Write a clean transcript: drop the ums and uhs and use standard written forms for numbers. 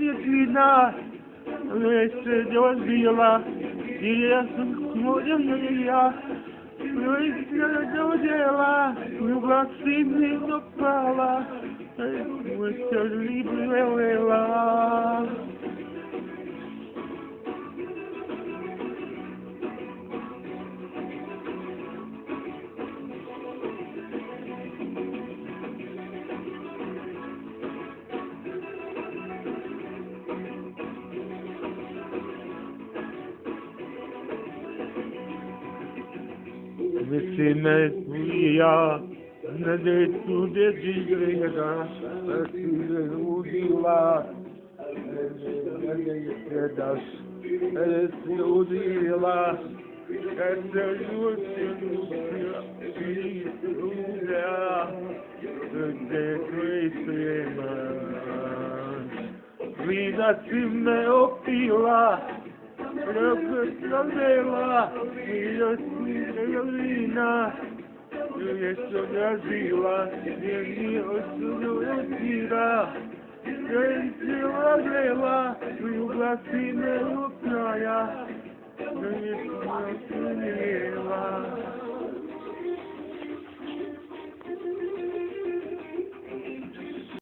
Argentina, este yo vila, y es como yo dela, o vacina no fala, nuestra libre vela. Vecina tuya, na de tu desgrega, tu udila, das, tu udila, essa vida se me opila. Dela, e assim Carolina, eu estou na vila, e eu estou na vila, eu estou na vila, e o vacina no praia, eu estou na